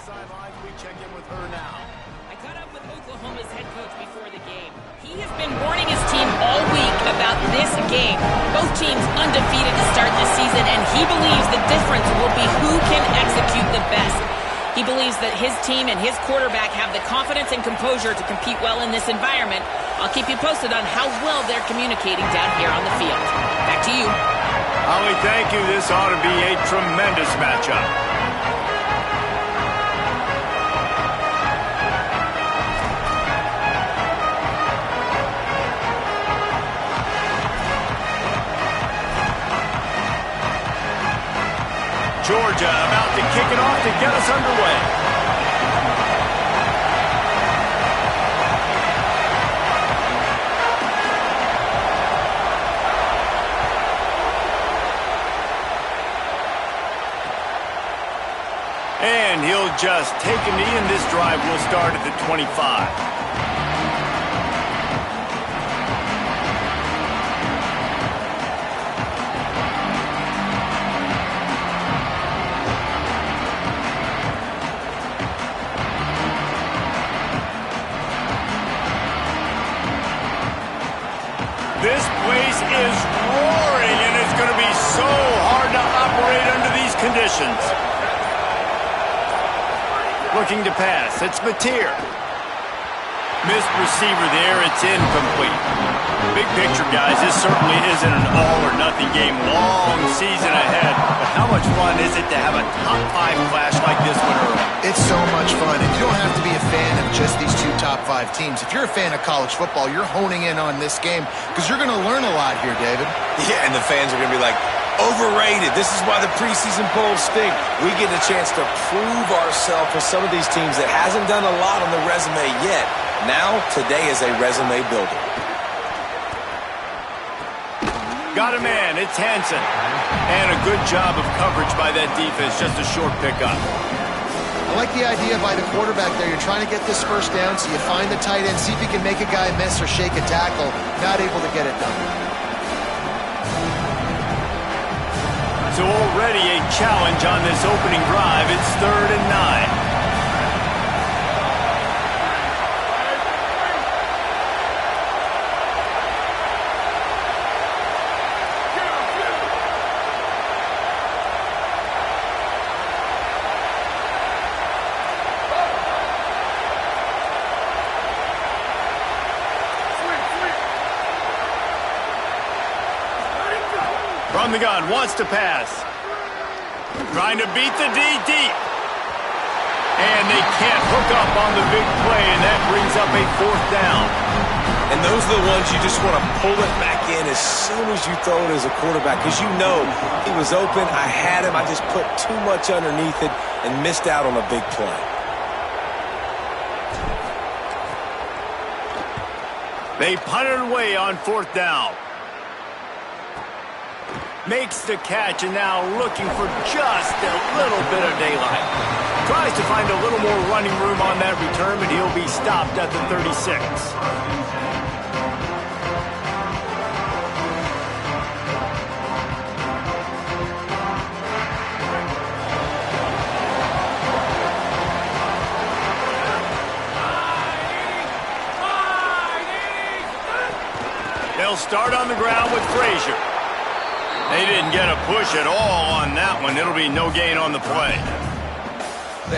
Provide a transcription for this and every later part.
sidelines. We check in with her now. I caught up with Oklahoma's head coach before the game. He has been warning his team all week about this game. Both teams undefeated to start this season, and he believes the difference will be who can execute the best. He believes that his team and his quarterback have the confidence and composure to compete well in this environment. I'll keep you posted on how well they're communicating down here on the field. Back to you. Holly, thank you. This ought to be a tremendous matchup. Georgia about to kick it off to get us underway. And he'll just take a knee, and this drive will start at the 25. This place is roaring, and it's going to be so hard to operate under these conditions. Looking to pass. It's Mateer. Missed receiver there. It's incomplete. Big picture, guys, this certainly isn't an all-or-nothing game. Long season ahead. But how much fun is it to have a top-5 clash like this one early? It's so much fun, and you don't have to be a fan of just these two top-5 teams. If you're a fan of college football, you're honing in on this game because you're going to learn a lot here, David. Yeah, and the fans are going to be like, overrated. This is why the preseason polls stink. We get a chance to prove ourselves for some of these teams that hasn't done a lot on the resume yet. Now, today is a resume builder. Got a man. It's Hansen. And a good job of coverage by that defense. Just a short pickup. I like the idea by the quarterback there. You're trying to get this first down, so you find the tight end, see if you can make a guy miss or shake a tackle. Not able to get it done. So already a challenge on this opening drive. It's 3rd and 9. From the gun, wants to pass. Trying to beat the D deep. And they can't hook up on the big play, and that brings up a 4th down. And those are the ones you just want to pull it back in as soon as you throw it as a quarterback, because you know he was open, I had him, I just put too much underneath it and missed out on a big play. They punt it away on 4th down. Makes the catch, and now looking for just a little bit of daylight. Tries to find a little more running room on that return, but he'll be stopped at the 36. They'll start on the ground with Frazier. They didn't get a push at all on that one. It'll be no gain on the play.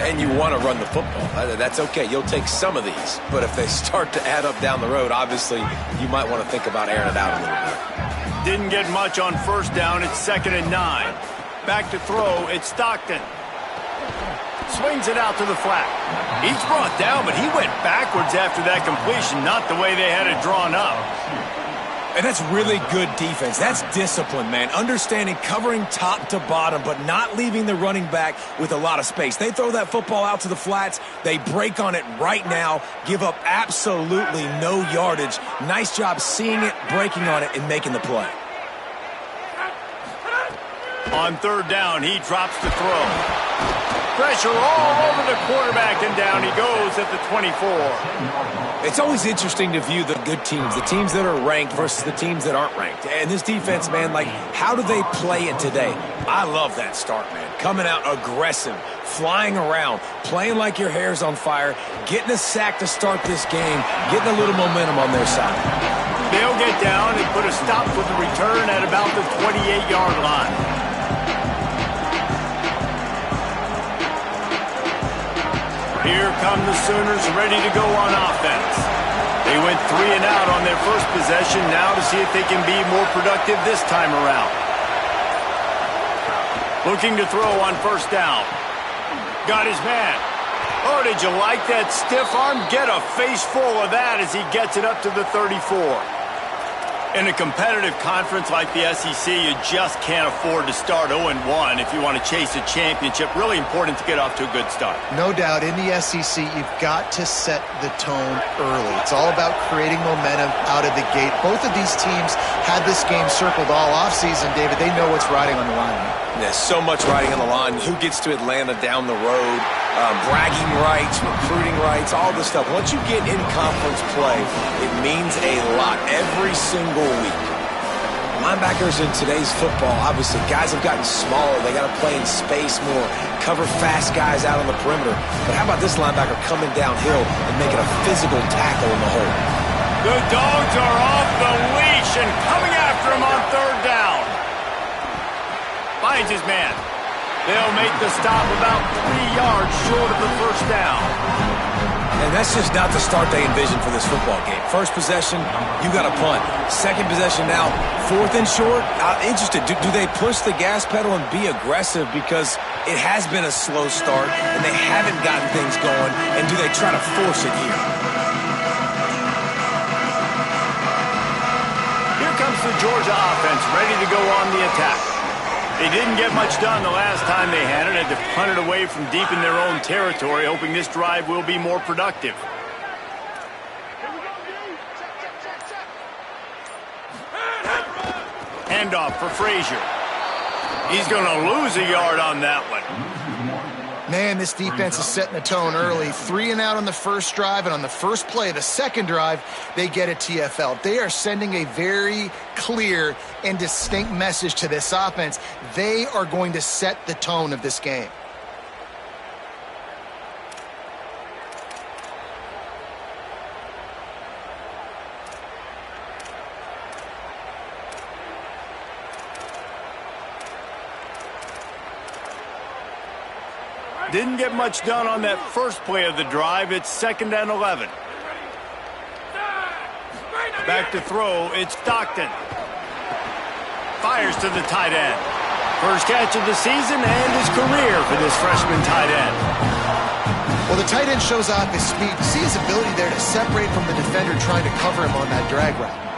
And you want to run the football. That's okay. You'll take some of these. But if they start to add up down the road, obviously, you might want to think about airing it out a little bit. Didn't get much on 1st down. It's 2nd and 9. Back to throw. It's Stockton. Swings it out to the flat. He's brought down, but he went backwards after that completion, not the way they had it drawn up. And that's really good defense. That's discipline, man. Understanding covering top to bottom, but not leaving the running back with a lot of space. They throw that football out to the flats. They break on it right now, give up absolutely no yardage. Nice job seeing it, breaking on it, and making the play. On 3rd down, he drops the throw. Pressure all over the quarterback, and down he goes at the 24. It's always interesting to view the good teams, the teams that are ranked versus the teams that aren't ranked. And this defense, man, like, how do they play it today? I love that start, man. Coming out aggressive, flying around, playing like your hair's on fire, getting a sack to start this game, getting a little momentum on their side. They'll get down and put a stop with the return at about the 28-yard line. Here come the Sooners ready to go on offense. They went 3 and out on their first possession, now to see if they can be more productive this time around. Looking to throw on first down. Got his man. Oh, did you like that stiff arm? Get a face full of that as he gets it up to the 34. In a competitive conference like the SEC, you just can't afford to start 0-1 if you want to chase a championship. Really important to get off to a good start. No doubt, in the SEC, you've got to set the tone early. It's all about creating momentum out of the gate. Both of these teams had this game circled all offseason, David. They know what's riding on the line. There's so much riding on the line. Who gets to Atlanta down the road? Bragging rights, recruiting rights, all this stuff. Once you get in conference play, it means a lot every single week. Linebackers in today's football, obviously, guys have gotten smaller. They got to play in space more, cover fast guys out on the perimeter. But how about this linebacker coming downhill and making a physical tackle in the hole? The Dogs are off the leash and coming after him on third down. Finds his man. They'll make the stop about 3 yards short of the first down. And that's just not the start they envisioned for this football game. First possession, you got a punt. Second possession now, 4th and short. Interested, do they push the gas pedal and be aggressive because it has been a slow start and they haven't gotten things going, and do they try to force it here? Here comes the Georgia offense ready to go on the attack. They didn't get much done the last time they had it. Had to punt it away from deep in their own territory, hoping this drive will be more productive. Handoff for Frazier. He's going to lose a yard on that one. Man, this defense is setting the tone early. 3 and out on the first drive, and on the first play of the second drive, they get a TFL. They are sending a very clear and distinct message to this offense. They are going to set the tone of this game. Didn't get much done on that first play of the drive. It's 2nd and 11. Back to throw. It's Stockton. Fires to the tight end. First catch of the season and his career for this freshman tight end. Well, the tight end shows off his speed. You see his ability there to separate from the defender trying to cover him on that drag route.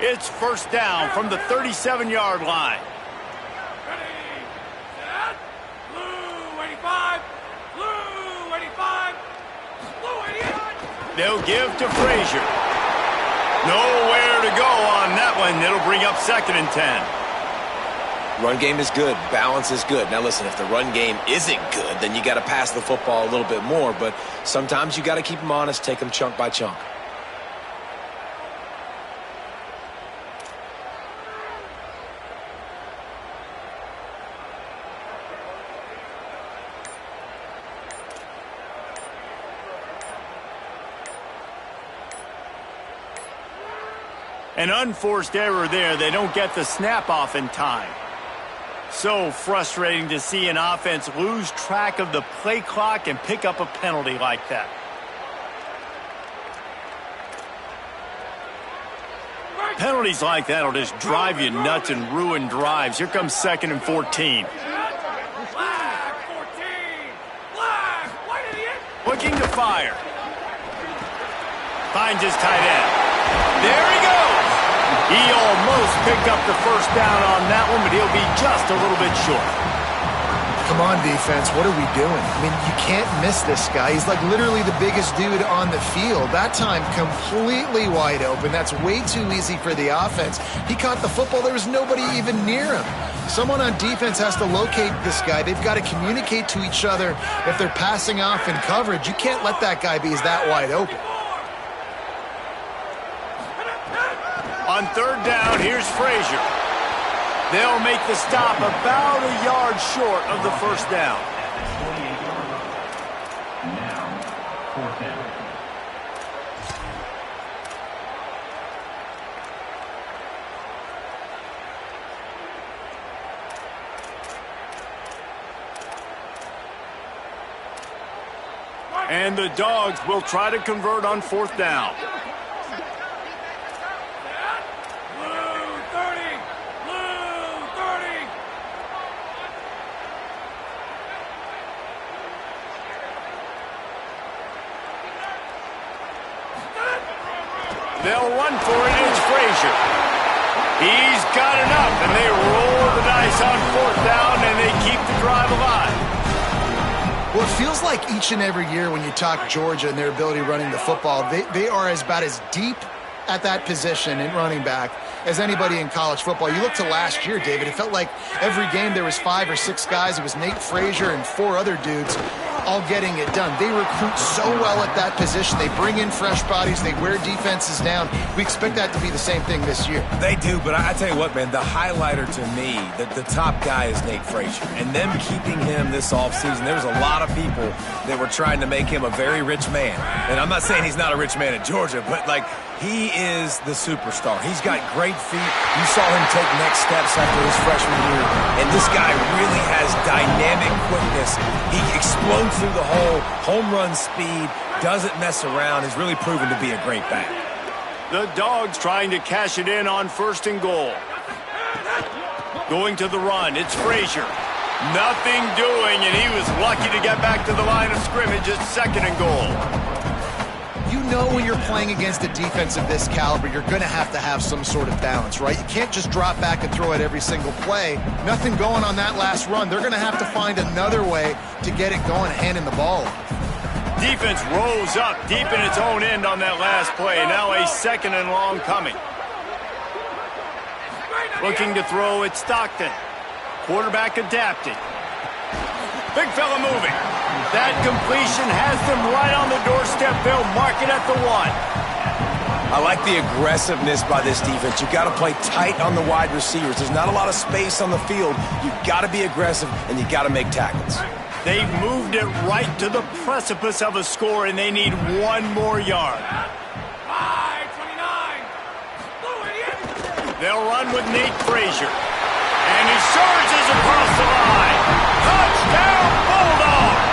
It's first down from the 37-yard line. Ready, set, blue 85, blue 85, blue 88. They'll give to Frazier. Nowhere to go on that one. It'll bring up 2nd and 10. Run game is good. Balance is good. Now, listen, if the run game isn't good, then you got to pass the football a little bit more. But sometimes you got to keep them honest, take them chunk by chunk. An unforced error there. They don't get the snap off in time. So frustrating to see an offense lose track of the play clock and pick up a penalty like that. Penalties like that will just drive you nuts and ruin drives. Here comes 2nd and 14. Flag 14, flag, white idiot. Looking to fire. Finds his tight end. There he goes. He almost picked up the first down on that one, but he'll be just a little bit short. Come on, defense. What are we doing? I mean, you can't miss this guy. He's like literally the biggest dude on the field. That time, completely wide open. That's way too easy for the offense. He caught the football. There was nobody even near him. Someone on defense has to locate this guy. They've got to communicate to each other if they're passing off in coverage. You can't let that guy be that wide open. On 3rd down, here's Frazier. They'll make the stop about a yard short of the first down. Now, 4th down. And the Dogs will try to convert on 4th down. They'll run for it. It's Frazier. He's got enough, and they roll the dice on 4th down, and they keep the drive alive. Well, it feels like each and every year when you talk Georgia and their ability running the football, they are about as deep at that position in running back as anybody in college football. You look to last year, David, it felt like every game there was 5 or 6 guys. It was Nate Frazier and 4 other dudes all getting it done. They recruit so well at that position. They bring in fresh bodies. They wear defenses down. We expect that to be the same thing this year. They do, but I tell you what, man, the highlighter to me, the top guy is Nate Frazier. And them keeping him this offseason, there was a lot of people that were trying to make him a very rich man. And I'm not saying he's not a rich man at Georgia, but, like, he is the superstar. He's got great feet. You saw him take next steps after his freshman year. And this guy really has dynamic quickness. He explodes through the hole, home run speed, doesn't mess around, has really proven to be a great back. The Dogs trying to cash it in on 1st and goal. Going to the run, it's Frazier. Nothing doing, and he was lucky to get back to the line of scrimmage at 2nd and goal. You know when you're playing against a defense of this caliber, you're going to have some sort of balance, right? You can't just drop back and throw it every single play. Nothing going on that last run. They're going to have to find another way to get it going, handing the ball off. Defense rolls up deep in its own end on that last play. Now a 2nd and long coming. Looking to throw at Stockton. Quarterback adapted. Big fella moving. That completion has them right on the doorstep. They'll mark it at the 1. I like the aggressiveness by this defense. You've got to play tight on the wide receivers. There's not a lot of space on the field. You've got to be aggressive, and you've got to make tackles. They've moved it right to the precipice of a score, and they need 1 more yard. 5-29. They'll run with Nate Frazier. And he surges across the line. Touchdown, Bulldogs!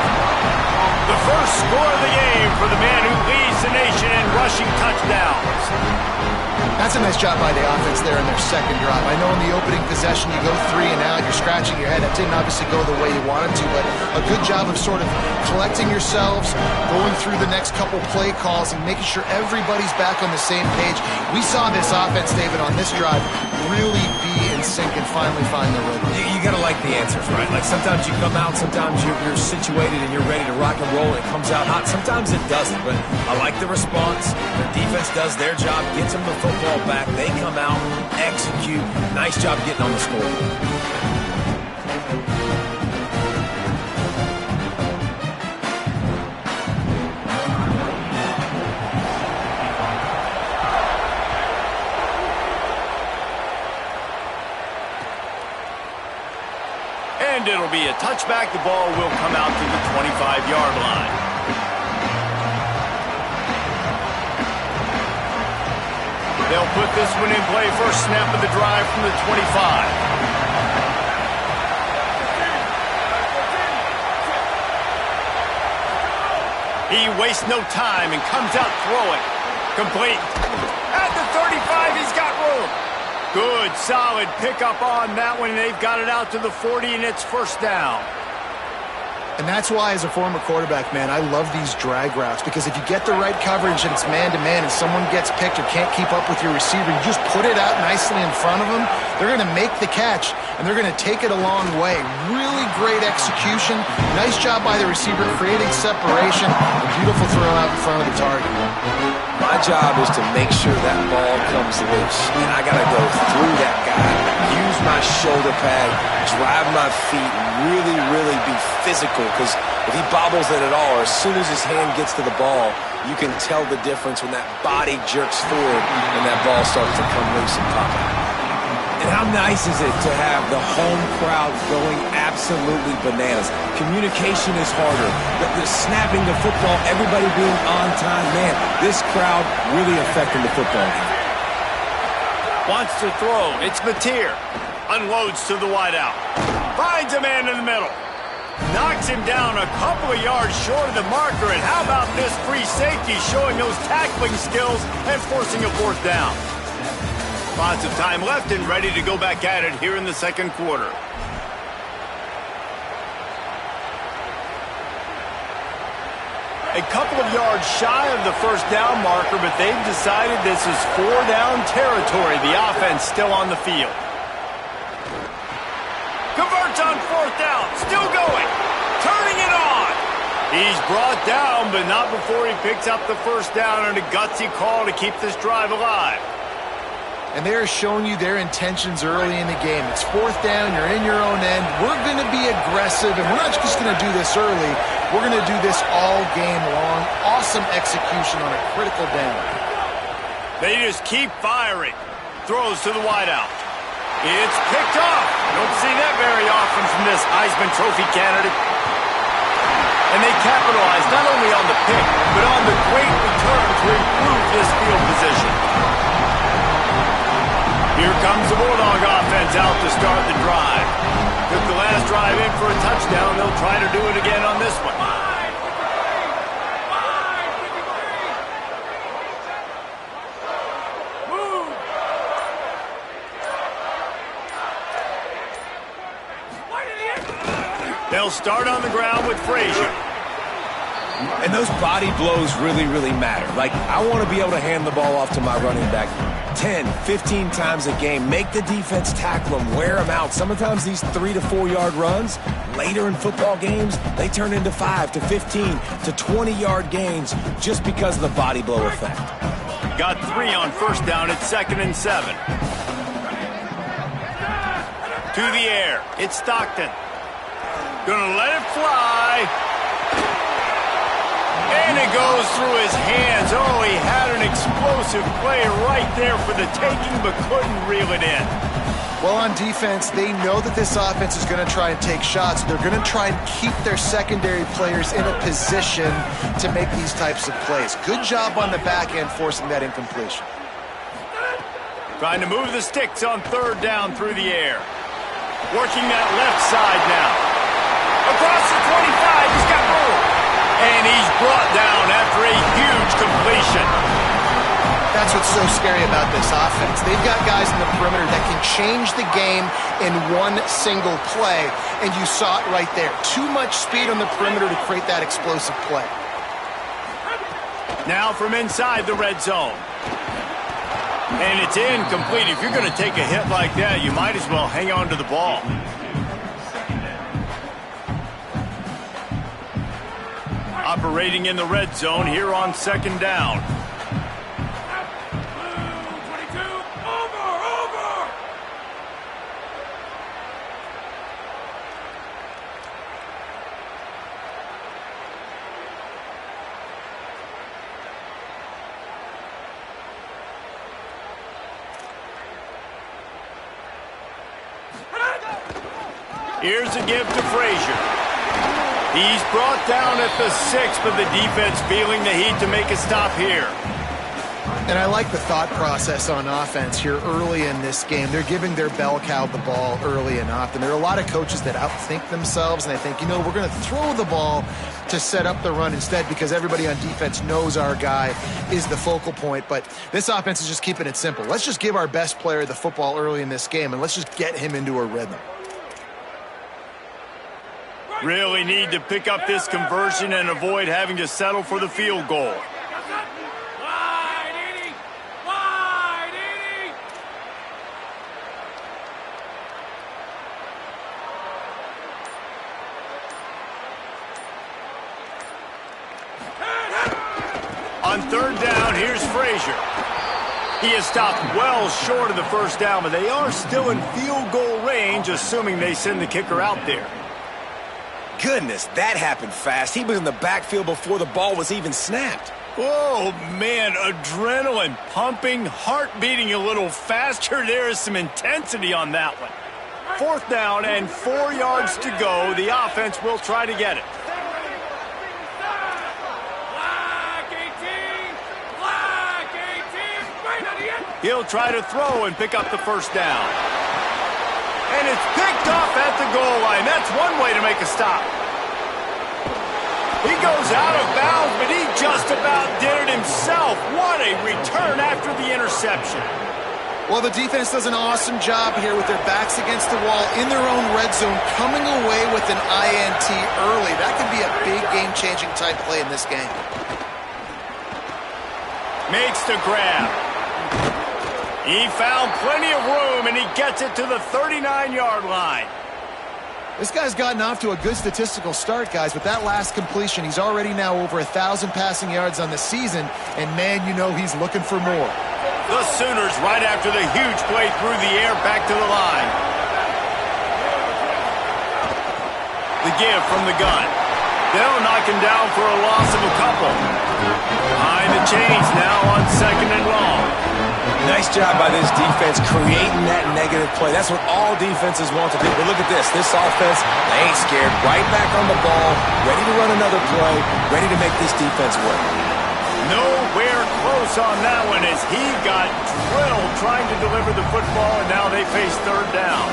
The first score of the game for the man who leads the nation in rushing touchdowns. That's a nice job by the offense there in their 2nd drive. I know in the opening possession you go 3 and out, you're scratching your head. That didn't obviously go the way you wanted to, but a good job of sort of collecting yourselves, going through the next couple play calls and making sure everybody's back on the same page. We saw this offense, David, on this drive really be in sync and finally find the rhythm. You got to like the answers, right? Like sometimes you come out, sometimes you're situated and you're ready to rock and roll and it comes out hot. Sometimes it doesn't, but I like the response. The defense does their job, gets them the football back. They come out, execute. Nice job getting on the scoreboard. And it'll be a touchback. The ball will come out to the 25-yard line. They'll put this one in play. First snap of the drive from the 25. He wastes no time and comes out throwing. Complete. At the 35, he's got room. Good, solid pickup on that one. They've got it out to the 40, and it's first down. And that's why, as a former quarterback, man, I love these drag routes, because if you get the right coverage and it's man-to-man and someone gets picked or can't keep up with your receiver, you just put it out nicely in front of them, they're going to make the catch, and they're going to take it a long way. Really great execution. Nice job by the receiver creating separation. A beautiful throw out in front of the target. My job is to make sure that ball comes loose, and I got to go through that guy, use my shoulder pad, drive my feet, really, really be physical, because if he bobbles it at all, or as soon as his hand gets to the ball, you can tell the difference when that body jerks forward and that ball starts to come loose and pop out. And how nice is it to have the home crowd going absolutely bananas? Communication is harder. The snapping the football, everybody being on time. Man, this crowd really affecting the football game. Wants to throw. It's Mateer. Unloads to the wideout. Finds a man in the middle. Knocks him down a couple of yards short of the marker. And how about this free safety showing those tackling skills and forcing a fourth down? Lots of time left and ready to go back at it here in the 2nd quarter. A couple of yards shy of the first down marker, but they've decided this is 4-down territory. The offense still on the field. Converts on 4th down. Still going. Turning it on. He's brought down, but not before he picks up the first down and a gutsy call to keep this drive alive. And they're showing you their intentions early in the game. It's 4th down, you're in your own end. We're going to be aggressive, and we're not just going to do this early. We're going to do this all game long. Awesome execution on a critical down. They just keep firing. Throws to the wideout. It's picked off. Don't see that very often from this Heisman Trophy candidate. And they capitalize not only on the pick, but on the great return to improve this field position. Here comes the Bulldog offense out to start the drive. Took the last drive in for a touchdown. They'll try to do it again on this one. Move. Wide to the end. They'll start on the ground with Frazier. And those body blows really, really matter. Like, I want to be able to hand the ball off to my running back 10, 15 times a game. Make the defense tackle them, wear them out. Sometimes these 3 to 4 yard runs, later in football games, they turn into 5 to 15 to 20-yard gains just because of the body blow effect. Got 3 on first down at 2nd and 7. To the air. It's Stockton. Gonna let it fly. And it goes through his hands. Oh, he had an explosive play right there for the taking, but couldn't reel it in. Well, on defense, they know that this offense is going to try and take shots. They're going to try and keep their secondary players in a position to make these types of plays. Good job on the back end forcing that incompletion. Trying to move the sticks on 3rd down through the air. Working that left side now. Across the 25, he's got room. And he's brought down after a huge completion. That's what's so scary about this offense. They've got guys in the perimeter that can change the game in one single play, and you saw it right there. Too much speed on the perimeter to create that explosive play. Now from inside the red zone. And it's incomplete. If you're going to take a hit like that, you might as well hang on to the ball. Operating in the red zone here on 2nd down. Here's a give to Frazier. He's brought down at the 6, but the defense feeling the heat to make a stop here. And I like the thought process on offense here early in this game. They're giving their bell cow the ball early and often. There are a lot of coaches that outthink themselves, and they think, you know, we're going to throw the ball to set up the run instead because everybody on defense knows our guy is the focal point. But this offense is just keeping it simple. Let's just give our best player the football early in this game, and let's just get him into a rhythm. Really need to pick up this conversion and avoid having to settle for the field goal. On 3rd down, here's Frazier. He has stopped well short of the first down, but they are still in field goal range, assuming they send the kicker out there. Goodness, that happened fast. He was in the backfield before the ball was even snapped. Oh, man, adrenaline pumping, heart beating a little faster. There is some intensity on that one. 4th down and 4 yards to go. The offense will try to get it. He'll try to throw and pick up the first down. And it's picked off at the goal line. That's one way to make a stop. He goes out of bounds, but he just about did it himself. What a return after the interception. Well, the defense does an awesome job here with their backs against the wall in their own red zone, coming away with an INT early. That could be a big game-changing type play in this game. Makes the grab. He found plenty of room, and he gets it to the 39-yard line. This guy's gotten off to a good statistical start, guys. With that last completion, he's already now over 1,000 passing yards on the season, and, man, you know he's looking for more. The Sooners right after the huge play through the air back to the line. The give from the gun. They'll knock him down for a loss of a couple. Behind the chains now on 2nd and long. Nice job by this defense creating that negative play. That's what all defenses want to do. But look at this. This offense, they ain't scared. Right back on the ball, ready to run another play, ready to make this defense work. Nowhere close on that one as he got drilled trying to deliver the football, and now they face 3rd down.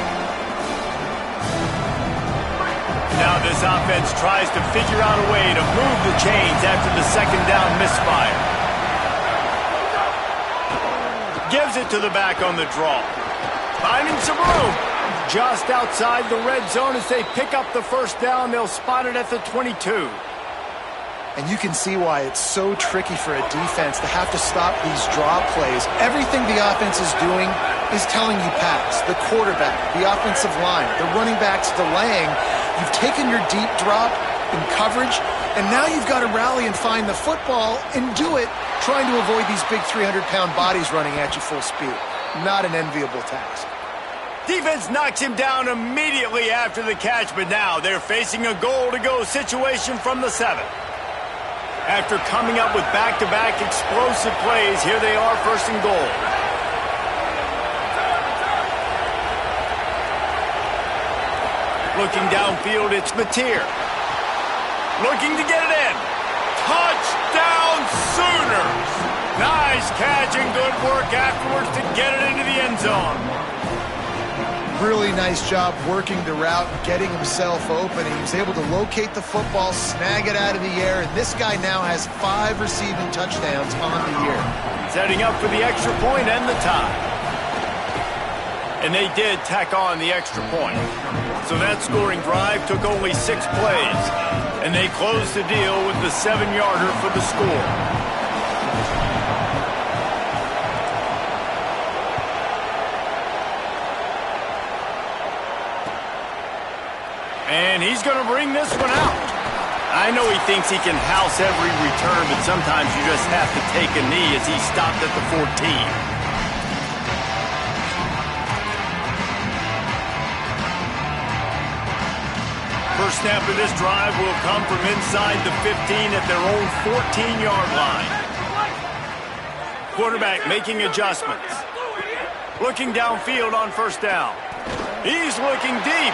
Now this offense tries to figure out a way to move the chains after the 2nd down misfire. Gives it to the back on the draw. Finding some room. just outside the red zone as they pick up the first down. They'll spot it at the 22. And you can see why it's so tricky for a defense to have to stop these draw plays. Everything the offense is doing is telling you pass. The quarterback, the offensive line, the running backs delaying. You've taken your deep drop in coverage, and now you've got to rally and find the football and do it, trying to avoid these big 300-pound bodies running at you full speed. Not an enviable task. Defense knocks him down immediately after the catch, but now they're facing a goal-to-go situation from the 7. After coming up with back-to-back explosive plays, here they are, first and goal. Looking downfield, it's Mateer. Looking to get it in. Touchdown Sooners! Nice catch and good work afterwards to get it into the end zone. Really nice job working the route, getting himself open. He was able to locate the football, snag it out of the air, and this guy now has 5 receiving touchdowns on the year. Setting up for the extra point and the tie. And they did tack on the extra point. So that scoring drive took only 6 plays, and they closed the deal with the 7-yarder for the score. And he's going to bring this one out. I know he thinks he can house every return, but sometimes you just have to take a knee as he stopped at the 14. First snap of this drive will come from inside the 15 at their own 14-yard line. Quarterback making adjustments. Looking downfield on first down. He's looking deep.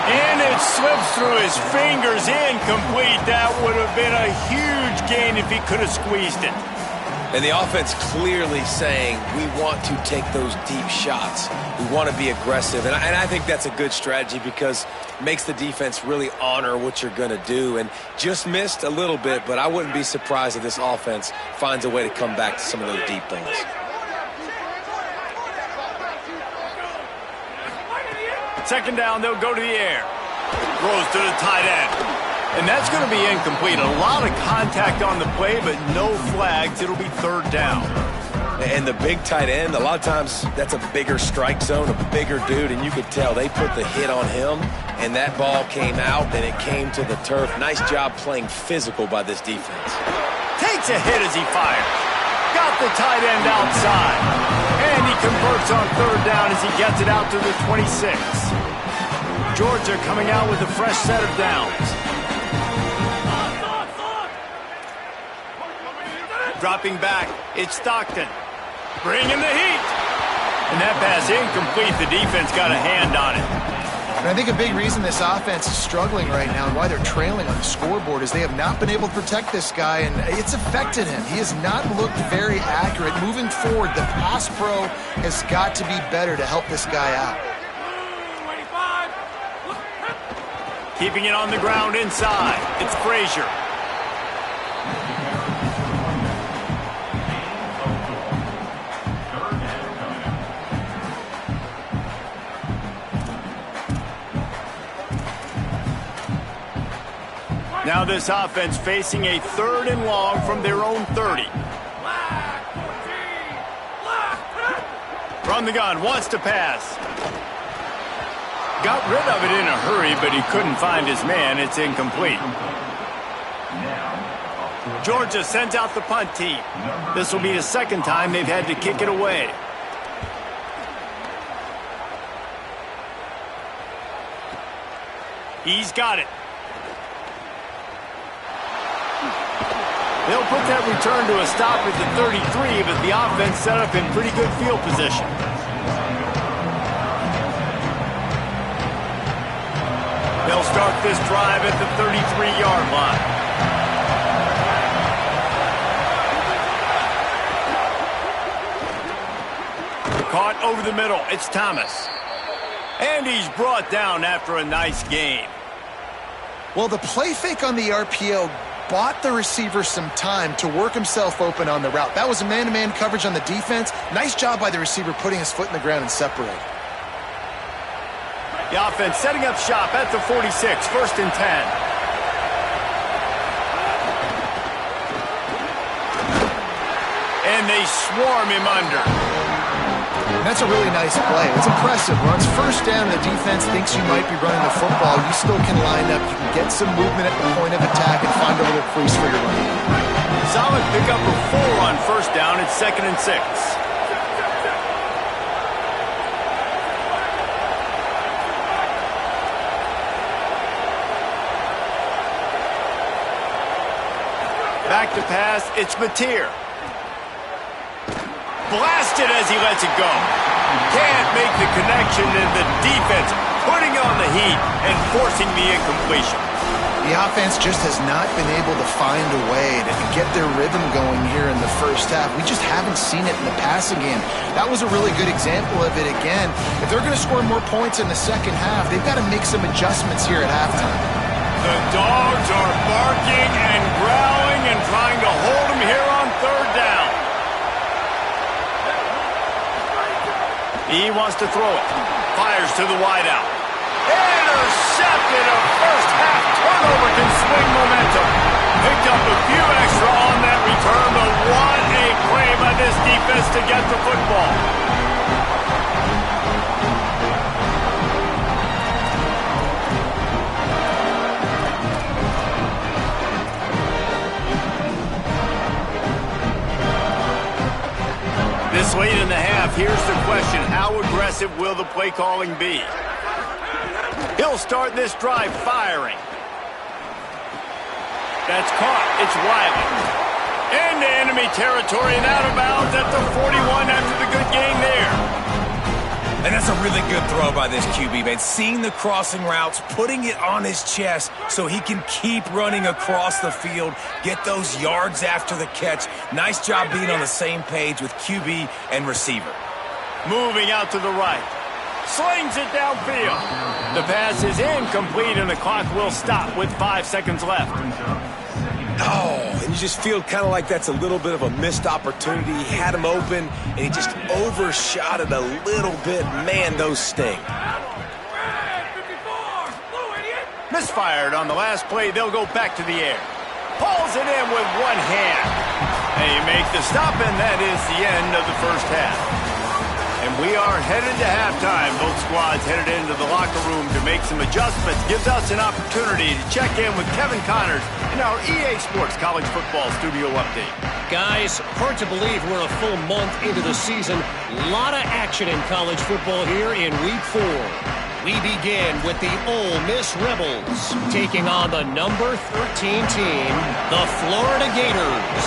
And it slips through his fingers, incomplete. That would have been a huge gain if he could have squeezed it. And the offense clearly saying, we want to take those deep shots. We want to be aggressive. And I think that's a good strategy because it makes the defense really honor what you're going to do. And just missed a little bit, but I wouldn't be surprised if this offense finds a way to come back to some of those deep things. Second down, they'll go to the air. Throws to the tight end. And that's going to be incomplete. A lot of contact on the play, but no flags. It'll be third down. And the big tight end, a lot of times that's a bigger strike zone, a bigger dude, and you could tell they put the hit on him, and that ball came out, and it came to the turf. Nice job playing physical by this defense. Takes a hit as he fires. Got the tight end outside. And he converts on third down as he gets it out to the 26. Georgia coming out with a fresh set of downs. Dropping back, it's Stockton. Bringing the heat. And that pass incomplete. The defense got a hand on it. And I think a big reason this offense is struggling right now and why they're trailing on the scoreboard is they have not been able to protect this guy, and it's affected him. He has not looked very accurate. Moving forward, the pass pro has got to be better to help this guy out. Keeping it on the ground inside. It's Frazier. Now this offense facing a third and long from their own 30. From the gun, wants to pass. Got rid of it in a hurry, but he couldn't find his man. It's incomplete. Georgia sends out the punt team. This will be the second time they've had to kick it away. He's got it. They'll put that return to a stop at the 33, but the offense set up in pretty good field position. They'll start this drive at the 33-yard line. Caught over the middle. It's Thomas. And he's brought down after a nice gain. Well, the play fake on the RPO bought the receiver some time to work himself open on the route. That was a man-to-man coverage on the defense. Nice job by the receiver putting his foot in the ground and separating. The offense setting up shop at the 46, 1st and 10. And they swarm him under. And that's a really nice play. It's impressive. When it's 1st down and the defense thinks you might be running the football, you still can line up. You can get some movement at the point of attack and find a little crease for your running. Solid pickup of 4 on 1st down. It's 2nd and 6. Back to pass, it's Mateer. Blasted as he lets it go. Can't make the connection, and the defense putting on the heat and forcing the incompletion. The offense just has not been able to find a way to get their rhythm going here in the 1st half. We just haven't seen it in the passing game. That was a really good example of it again. If they're going to score more points in the 2nd half, they've got to make some adjustments here at halftime. The dogs are barking and growling and trying to hold him here on 3rd down. He wants to throw it. Fires to the wideout. Intercepted. A 1st half turnover can swing momentum. Picked up a few extra on that return, but what a play by this defense to get the football. This late in the half, here's the question. How aggressive will the play calling be? He'll start this drive firing. That's caught. It's Wiley. Into enemy territory and out of bounds at the 41 after the good gain there. And that's a really good throw by this QB, man. Seeing the crossing routes, putting it on his chest so he can keep running across the field, get those yards after the catch. Nice job being on the same page with QB and receiver. Moving out to the right. Slings it downfield. The pass is incomplete, and the clock will stop with 5 seconds left. Oh, and you just feel kind of like that's a little bit of a missed opportunity. He had him open, and he just overshot it a little bit. Man, those sting. Misfired on the last play. They'll go back to the air. Pulls it in with one hand. They make the stop, and that is the end of the 1st half. And we are headed to halftime. Both squads headed into the locker room to make some adjustments. Gives us an opportunity to check in with Kevin Connors in our EA Sports College Football Studio Update. Guys, hard to believe we're a full month into the season. A lot of action in college football here in Week 4. We begin with the Ole Miss Rebels taking on the number 13 team, the Florida Gators.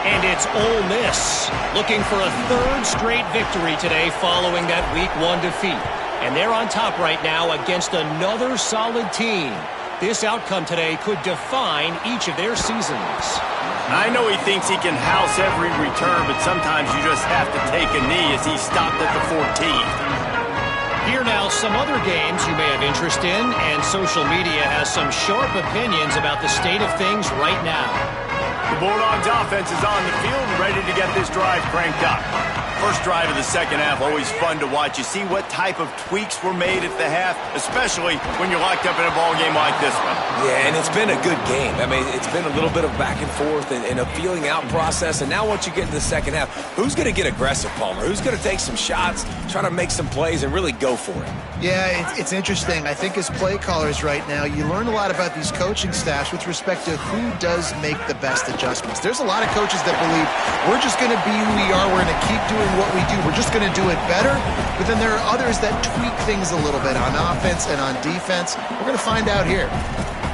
And it's Ole Miss looking for a 3rd straight victory today following that Week 1 defeat. And they're on top right now against another solid team. This outcome today could define each of their seasons. I know he thinks he can house every return, but sometimes you just have to take a knee as he stopped at the 14. Here now, some other games you may have interest in, and social media has some sharp opinions about the state of things right now. The Bulldogs offense is on the field and ready to get this drive cranked up. First drive of the 2nd half, always fun to watch. You see what type of tweaks were made at the half, especially when you're locked up in a ball game like this one. Yeah, and it's been a good game. I mean, it's been a little bit of back and forth and a feeling out process. And now once you get into the 2nd half, who's going to get aggressive, Palmer? Who's going to take some shots, try to make some plays, and really go for it? Yeah, it's interesting. I think as play callers right now, you learn a lot about these coaching staffs with respect to who does make the best adjustments. There's a lot of coaches that believe we're just going to be who we are. We're going to keep doing what we do. We're just going to do it better. But then there are others that tweak things a little bit on offense and on defense. We're going to find out here.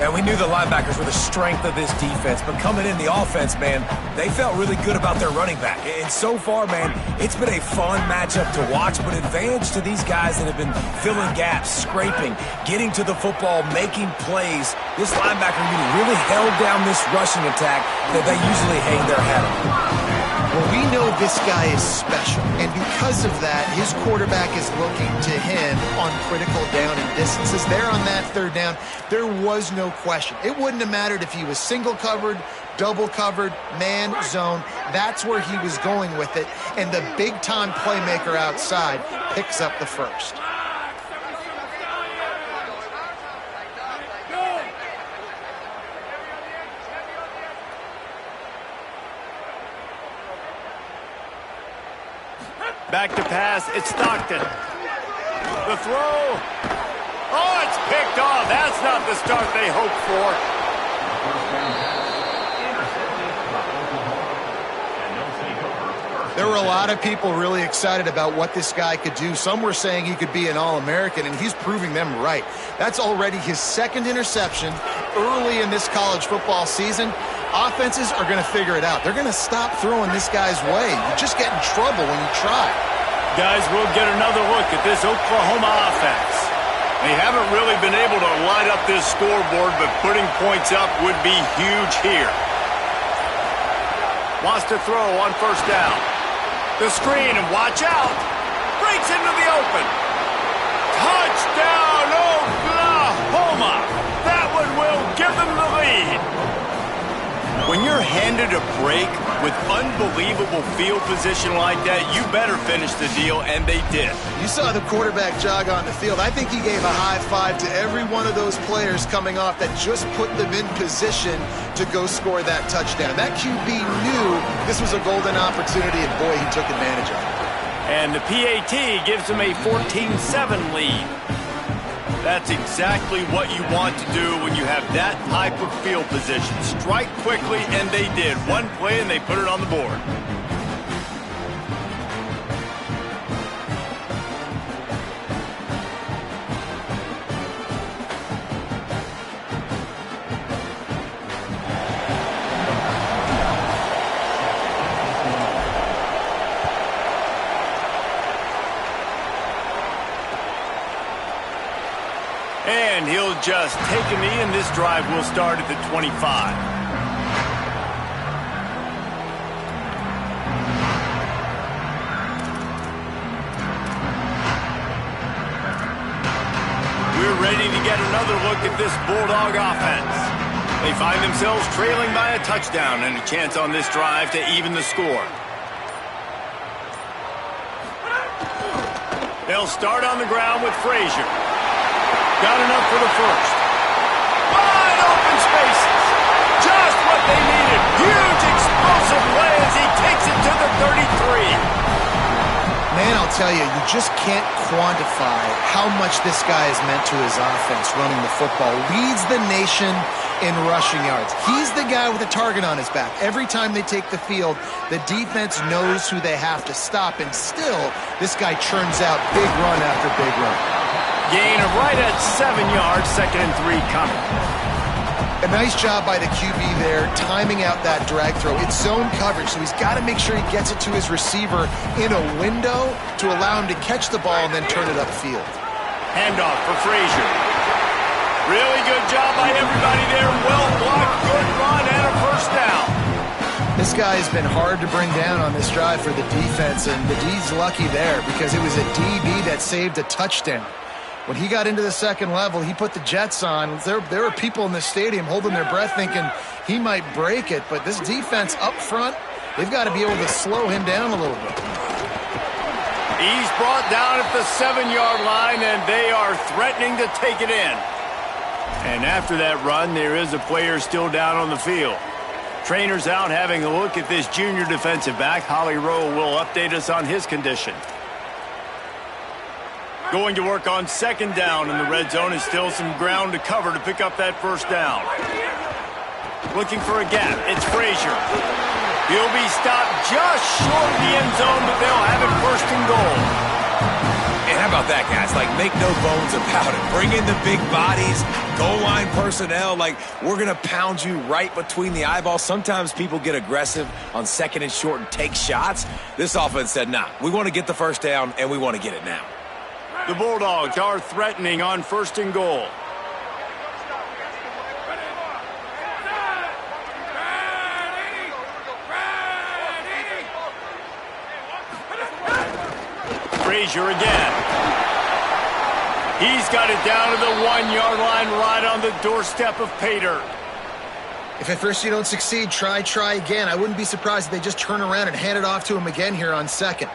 And we knew the linebackers were the strength of this defense, but coming in the offense, man, they felt really good about their running back. And so far, man, it's been a fun matchup to watch, but advantage to these guys that have been filling gaps, scraping, getting to the football, making plays. This linebacker unit really held down this rushing attack that they usually hang their hat on. Well, we know this guy is special, and because of that, his quarterback is looking to him on critical down and distances. There on that third down, there was no question. It wouldn't have mattered if he was single covered, double covered, man, zone. That's where he was going with it, and the big-time playmaker outside picks up the first. Back to pass, it's Stockton. The throw. Oh, it's picked off. That's not the start they hoped for. There were a lot of people really excited about what this guy could do. Some were saying he could be an All-American, and he's proving them right. That's already his second interception early in this college football season. Offenses are going to figure it out. They're going to stop throwing this guy's way. You just get in trouble when you try. Guys, we'll get another look at this Oklahoma offense. They haven't really been able to light up this scoreboard, but putting points up would be huge here. Wants to throw on first down. The screen, and watch out. Breaks into the open. Touchdown, Oklahoma. That one will give them the lead. When you're handed a break with unbelievable field position like that, you better finish the deal, and they did. You saw the quarterback jog on the field. I think he gave a high five to every one of those players coming off that just put them in position to go score that touchdown. That QB knew this was a golden opportunity, and boy, he took advantage of it. And the PAT gives them a 14-7 lead. That's exactly what you want to do when you have that type of field position. Strike quickly, and they did. One play, and they put it on the board. And he'll just take a knee, and this drive will start at the 25. We're ready to get another look at this Bulldog offense. They find themselves trailing by a touchdown and a chance on this drive to even the score. They'll start on the ground with Frazier. Got enough for the first. Wide open spaces. Just what they needed. Huge explosive play as he takes it to the 33. Man, I'll tell you, you just can't quantify how much this guy has meant to his offense running the football. Leads the nation in rushing yards. He's the guy with a target on his back. Every time they take the field, the defense knows who they have to stop, and still, this guy churns out big run after big run. Gain right at 7 yards, 2nd and 3 coming. A nice job by the QB there, timing out that drag throw. It's zone coverage, so he's got to make sure he gets it to his receiver in a window to allow him to catch the ball and then turn it upfield. Handoff for Frazier. Really good job by everybody there. Well blocked, good run, and a first down. This guy has been hard to bring down on this drive for the defense, and the D's lucky there because it was a DB that saved a touchdown. When he got into the second level, he put the Jets on. There were people in the stadium holding their breath thinking he might break it, but this defense up front, they've got to be able to slow him down a little bit. He's brought down at the 7-yard line, and they are threatening to take it in. And after that run, there is a player still down on the field. Trainer's out having a look at this junior defensive back. Holly Rowe will update us on his condition. Going to work on 2nd down in the red zone is still some ground to cover to pick up that first down. Looking for a gap. It's Frazier. He'll be stopped just short of the end zone, but they'll have it 1st and goal. And how about that, guys? Like, make no bones about it. Bring in the big bodies, goal line personnel. Like, we're going to pound you right between the eyeballs. Sometimes people get aggressive on 2nd and short and take shots. This offense said, nah, we want to get the first down, and we want to get it now. The Bulldogs are threatening on 1st and goal. Frazier again. He's got it down to the 1-yard line right on the doorstep of pay dirt. If at first you don't succeed, try again. I wouldn't be surprised if they just turn around and hand it off to him again here on second.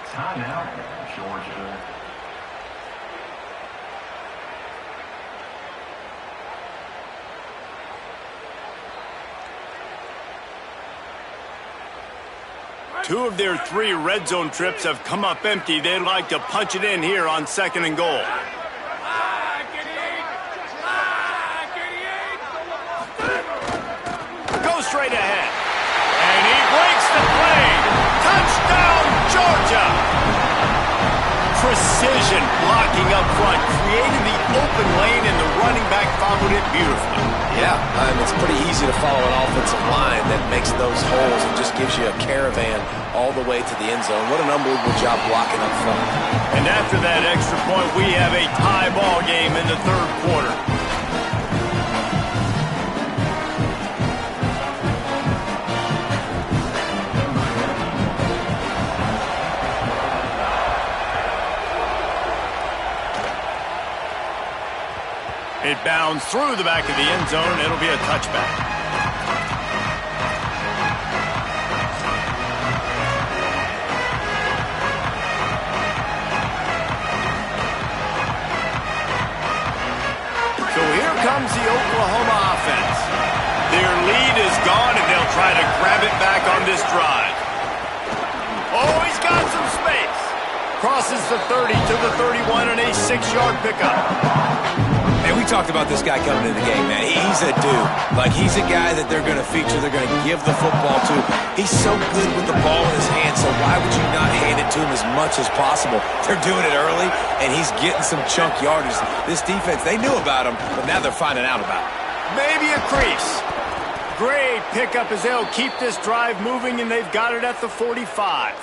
Timeout, Georgia. Two of their 3 red zone trips have come up empty. They'd like to punch it in here on 2nd and goal. Go straight ahead. And he breaks the play. Touchdown, Georgia. Precision blocking up front. Created the open lane, and the running back followed it beautifully. Yeah, it's pretty easy to follow an offensive line that makes those holes and just gives you a caravan all the way to the end zone. What an unbelievable job blocking up front. And after that extra point, we have a tie ball game in the 3rd quarter. It bounds through the back of the end zone. It'll be a touchback. So here comes the Oklahoma offense. Their lead is gone, and they'll try to grab it back on this drive. Oh, he's got some space. Crosses the 30 to the 31 and a 6-yard pickup. And we talked about this guy coming into the game, man. He's a dude. Like, he's a guy that they're going to feature, they're going to give the football to. He's so good with the ball in his hand, so why would you not hand it to him as much as possible? They're doing it early, and he's getting some chunk yardage. This defense, they knew about him, but now they're finding out about him. Maybe a crease. Great pickup as they'll keep this drive moving, and they've got it at the 45.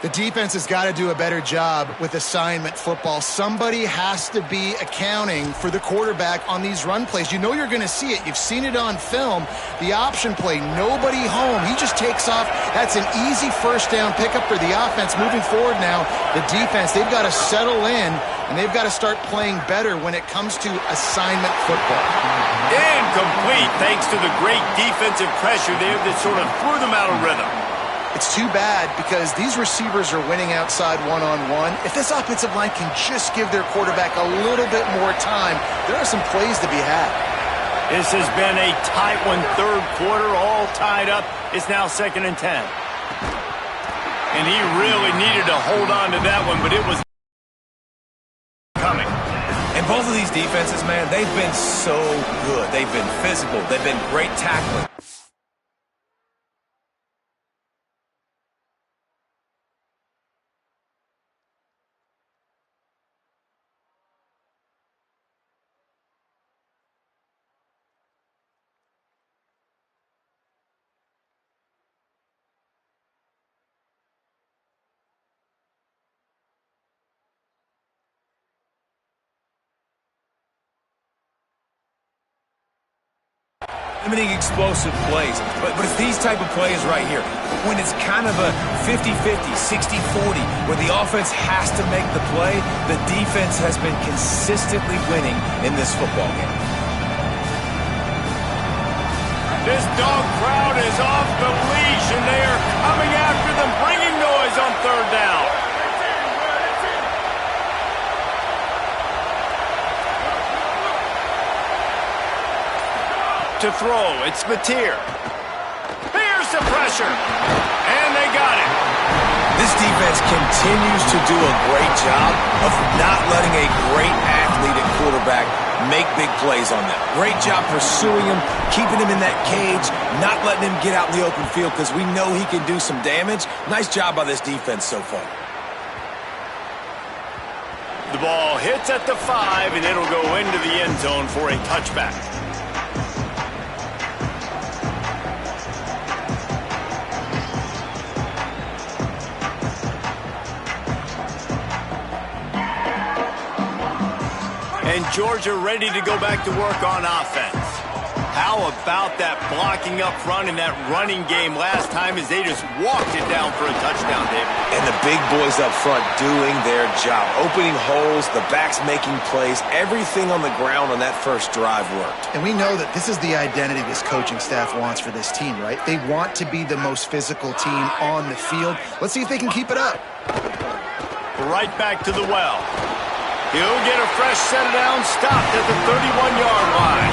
The defense has got to do a better job with assignment football. Somebody has to be accounting for the quarterback on these run plays. You know you're going to see it. You've seen it on film. The option play, nobody home. He just takes off. That's an easy first down pickup for the offense. Moving forward now, the defense, they've got to settle in, and they've got to start playing better when it comes to assignment football. Incomplete thanks to the great defensive pressure there that sort of threw them out of rhythm. It's too bad because these receivers are winning outside one-on-one. If this offensive line can just give their quarterback a little bit more time, there are some plays to be had. This has been a tight one, 3rd quarter, all tied up. It's now 2nd and 10. And he really needed to hold on to that one, but it was coming. And both of these defenses, man, they've been so good. They've been physical. They've been great tackling. Limiting explosive plays. But it's these type of plays right here. When it's kind of a 50-50, 60-40, where the offense has to make the play, the defense has been consistently winning in this football game. This dog crowd is off the leash, and they are coming after them, bringing noise on third down. To throw, it's Mateer. Here's the pressure, and they got it. This defense continues to do a great job of not letting a great athlete at quarterback make big plays on them. Great job pursuing him, keeping him in that cage, not letting him get out in the open field because we know he can do some damage. Nice job by this defense so far. The ball hits at the 5, and it'll go into the end zone for a touchback. And Georgia ready to go back to work on offense. How about that blocking up front and that running game last time as they just walked it down for a touchdown, David? And the big boys up front doing their job. Opening holes, the backs making plays. Everything on the ground on that first drive worked. And we know that this is the identity this coaching staff wants for this team, right? They want to be the most physical team on the field. Let's see if they can keep it up. Right back to the well. He'll get a fresh set down, stopped at the 31-yard line.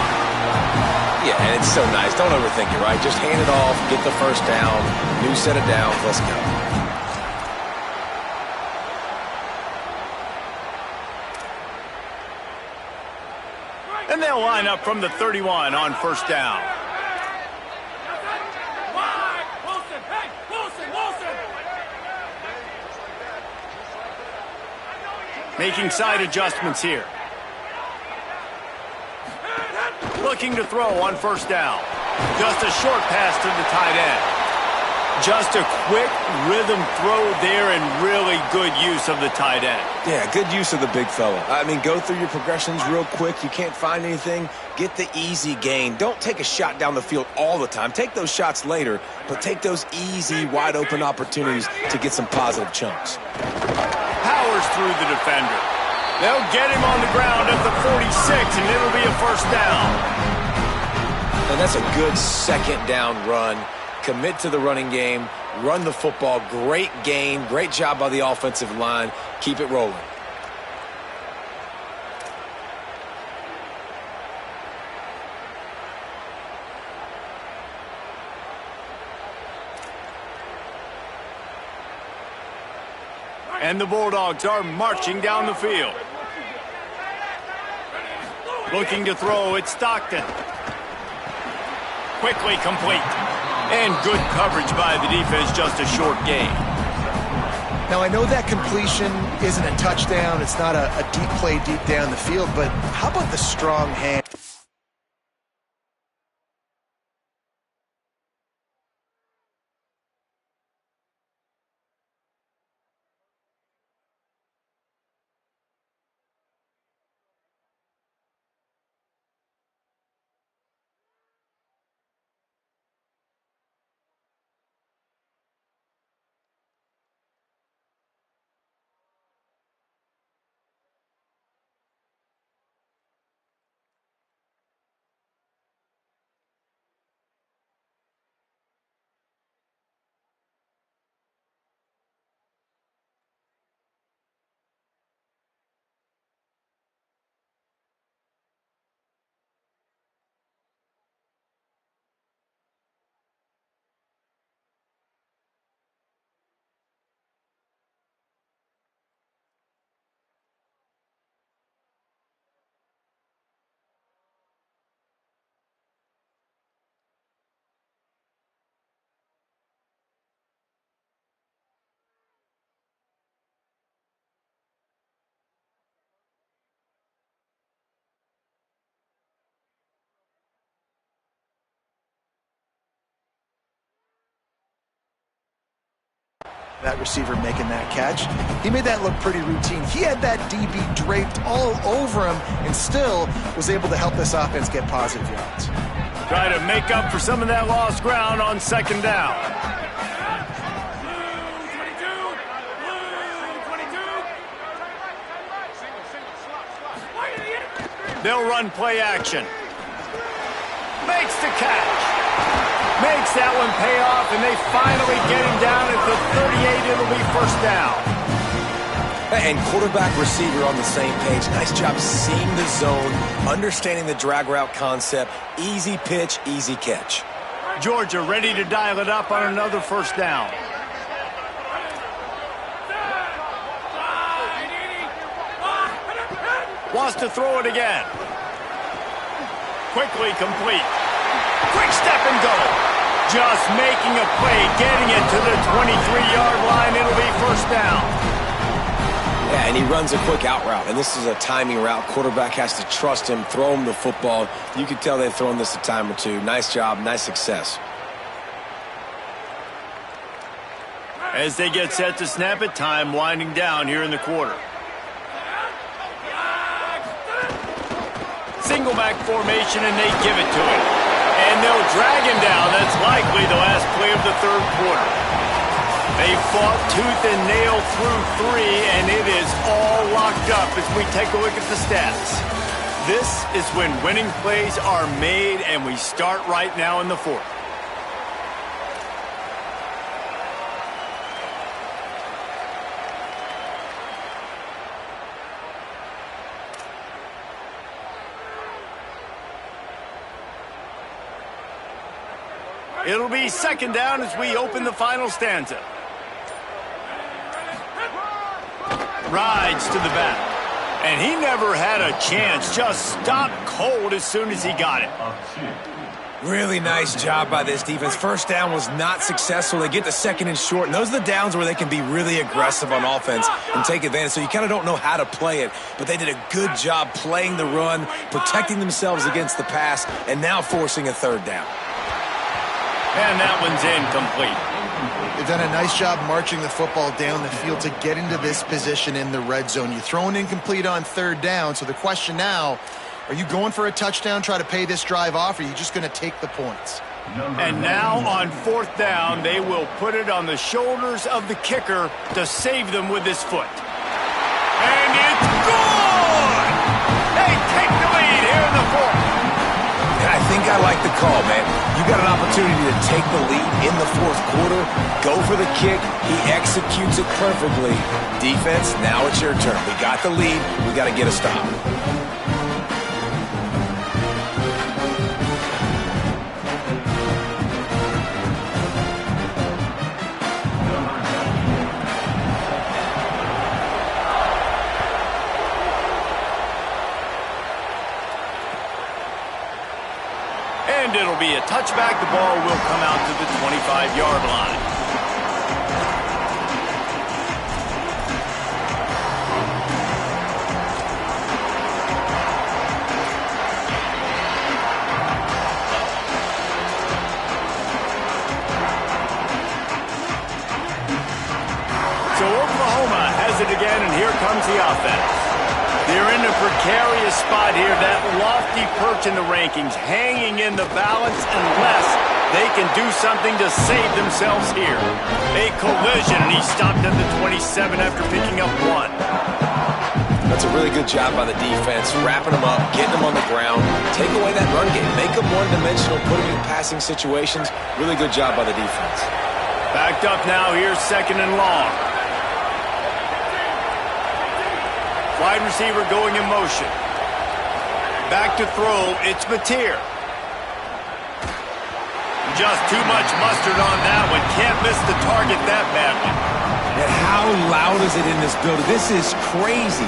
Yeah, and it's so nice. Don't overthink it, right? Just hand it off, get the first down, new set of downs, let's go. And they'll line up from the 31 on first down. Making side adjustments here. Looking to throw on first down. Just a short pass to the tight end. Just a quick rhythm throw there and really good use of the tight end. Yeah, good use of the big fella. I mean, go through your progressions real quick. You can't find anything. Get the easy gain. Don't take a shot down the field all the time. Take those shots later, but take those easy, wide-open opportunities to get some positive chunks. Powers through the defender. They'll get him on the ground at the 46, and it'll be a first down. And that's a good second down run. Commit to the running game, run the football. Great game, great job by the offensive line. Keep it rolling. And the Bulldogs are marching down the field. Looking to throw, it's Stockton. Quickly complete. And good coverage by the defense, just a short gain. Now, I know that completion isn't a touchdown. It's not a deep play deep down the field, but how about the strong hand? That receiver making that catch. He made that look pretty routine. He had that DB draped all over him and still was able to help this offense get positive yards. Try to make up for some of that lost ground on second down. They'll run play action. Makes the catch. Makes that one pay off, and they finally get him down at the 38. It'll be first down. And quarterback receiver on the same page. Nice job seeing the zone, understanding the drag route concept. Easy pitch, easy catch. Georgia ready to dial it up on another first down. Wants to throw it again. Quickly complete. Quick step and go. Just making a play, getting it to the 23-yard line. It'll be first down. Yeah, and he runs a quick out route, and this is a timing route. Quarterback has to trust him, throw him the football. You can tell they've thrown this a time or two. Nice job, nice success. As they get set to snap it, time winding down here in the quarter. Single back formation, and they give it to him. And they'll drag him down. That's likely the last play of the third quarter. They fought tooth and nail through 3, and it is all locked up as we take a look at the stats. This is when winning plays are made, and we start right now in the fourth. It'll be second down as we open the final stanza. Rides to the back. And he never had a chance. Just stopped cold as soon as he got it. Really nice job by this defense. First down was not successful. They get the second and short, and those are the downs where they can be really aggressive on offense and take advantage. So you kind of don't know how to play it, but they did a good job playing the run, protecting themselves against the pass, and now forcing a third down. And that one's incomplete. They've done a nice job marching the football down the field to get into this position in the red zone. You throw an incomplete on third down, so the question now, are you going for a touchdown, try to pay this drive off, or are you just going to take the points? And now on fourth down, they will put it on the shoulders of the kicker to save them with his foot. And it's good! They take the lead here in the fourth. And I think I like the call, man. You got an opportunity to take the lead in the fourth quarter. Go for the kick. He executes it perfectly. Defense, now it's your turn. We got the lead. We got to get a stop. And it'll be a touchback. The ball will come out to the 25-yard line. So Oklahoma has it again, and here comes the offense. They're in a precarious spot here, that lofty perch in the rankings, hanging in the balance unless they can do something to save themselves here. A collision, and he stopped at the 27 after picking up 1. That's a really good job by the defense, wrapping them up, getting them on the ground, take away that run game, make them one-dimensional, put them in passing situations. Really good job by the defense. Backed up now, here's second and long. Wide receiver going in motion. Back to throw, it's Mateer. Just too much mustard on that one. Can't miss the target that badly. And how loud is it in this building? This is crazy.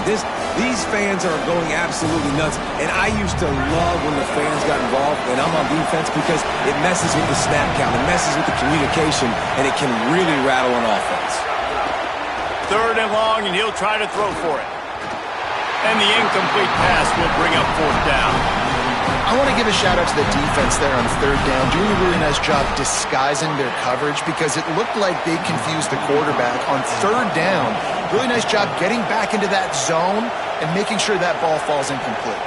These fans are going absolutely nuts. And I used to love when the fans got involved, and I'm on defense, because it messes with the snap count. It messes with the communication, and it can really rattle an offense. Third and long, and he'll try to throw for it. And the incomplete pass will bring up fourth down. I want to give a shout-out to the defense there on third down, doing a really nice job disguising their coverage, because it looked like they confused the quarterback on third down. Really nice job getting back into that zone and making sure that ball falls incomplete.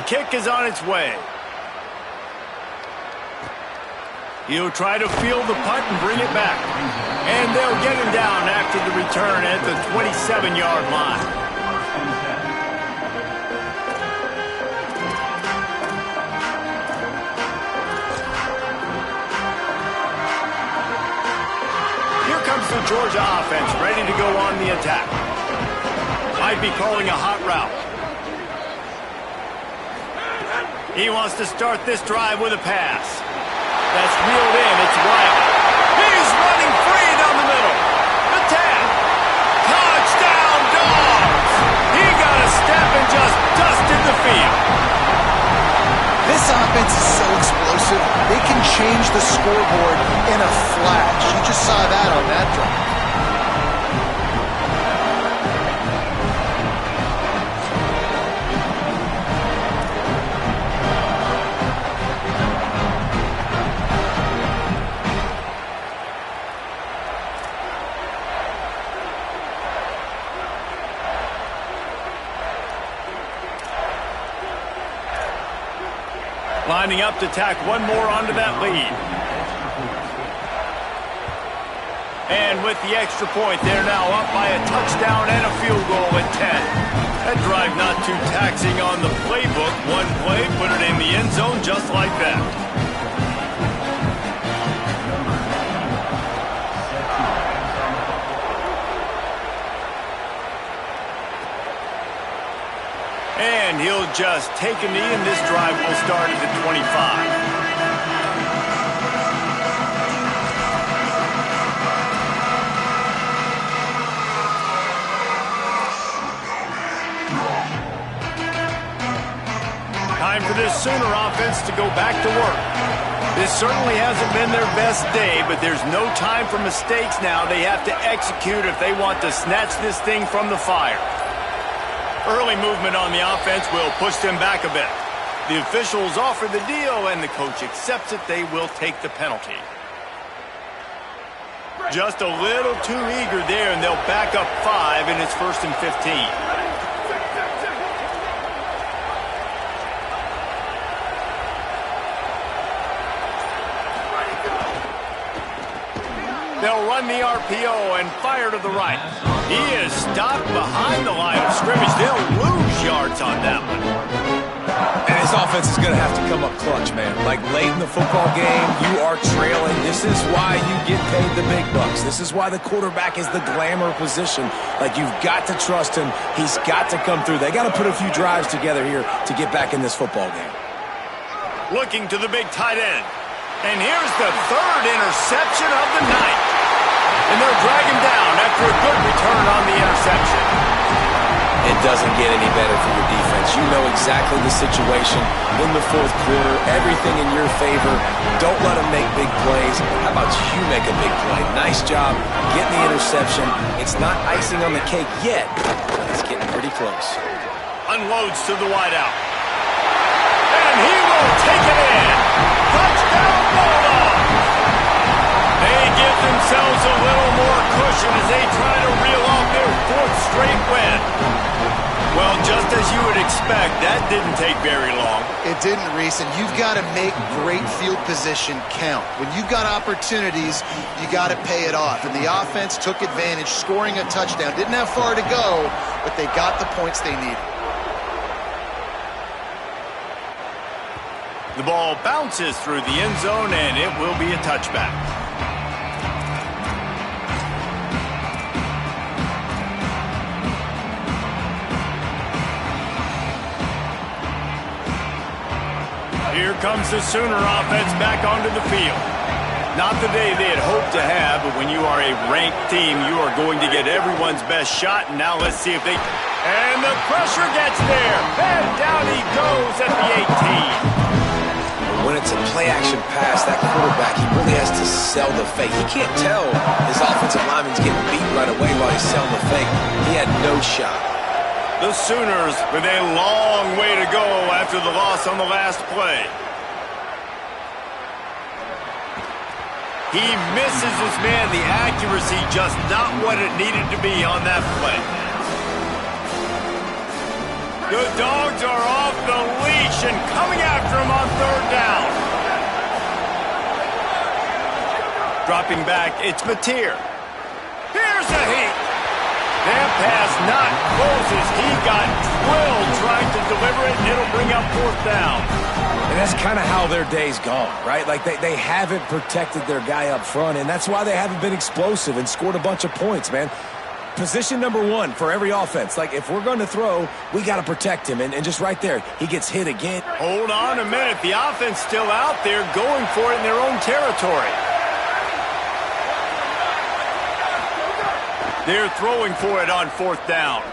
kick is on its way. He'll try to field the punt and bring it back. And they'll get him down after the return at the 27-yard line. Here comes the Georgia offense, ready to go on the attack. Might be calling a hot route. He wants to start this drive with a pass. That's reeled in. It's Wiley. He's running free down the middle. The 10. Touchdown, Dogs! He got a step and just dusted the field. This offense is so explosive, they can change the scoreboard in a flash. You just saw that on that drive. Lining up to tack one more onto that lead. And with the extra point, they're now up by a touchdown and a field goal at 10. That drive not too taxing on the playbook. One play, put it in the end zone just like that. And he'll just take a knee, and this drive will start at the 25. Time for this Sooner offense to go back to work. This certainly hasn't been their best day, but there's no time for mistakes now. They have to execute if they want to snatch this thing from the fire. Early movement on the offense will push them back a bit. The officials offer the deal, and the coach accepts it. They will take the penalty. Just a little too eager there, and they'll back up 5, and it's 1st and 15. They'll run the RPO and fire to the right. He is stopped behind the line of scrimmage. They'll lose yards on that one. And his offense is going to have to come up clutch, man. Like late in the football game, you are trailing. This is why you get paid the big bucks. This is why the quarterback is the glamour position. Like, you've got to trust him. He's got to come through. They got to put a few drives together here to get back in this football game. Looking to the big tight end. And here's the 3rd interception of the night. And they'll drag him down after a good return on the interception. It doesn't get any better for your defense. You know exactly the situation in the 4th quarter. Everything in your favor. Don't let them make big plays. How about you make a big play? Nice job getting the interception. It's not icing on the cake yet, but it's getting pretty close. Unloads to the wideout. And he will take it in. Touchdown, Bulldogs! They give themselves a little more cushion as they try to reel off their 4th straight win. Well, just as you would expect, that didn't take very long. It didn't, Reese, and you've got to make great field position count. When you've got opportunities, you got to pay it off. And the offense took advantage, scoring a touchdown. Didn't have far to go, but they got the points they needed. The ball bounces through the end zone, and it will be a touchback. Here comes the Sooner offense back onto the field. Not the day they had hoped to have, but when you are a ranked team, you are going to get everyone's best shot. And now let's see if they... And the pressure gets there. And down he goes at the 18. When it's a play-action pass, that quarterback, he really has to sell the fake. He can't tell his offensive lineman's getting beat right away while he's selling the fake. He had no shot. The Sooners with a long way to go after the loss on the last play. He misses his man. The accuracy just not what it needed to be on that play. The Dogs are off the leash and coming after him on third down. Dropping back, it's Mateer. Here's a heat. That pass not close as he got drilled trying to deliver it, and it'll bring up fourth down. And that's kind of how their day's gone, right? Like they haven't protected their guy up front, and that's why they haven't been explosive and scored a bunch of points, man. Position number one for every offense. Like, if we're going to throw, we got to protect him. And just right there, he gets hit again. Hold on a minute. The offense still out there going for it in their own territory. They're throwing for it on fourth down.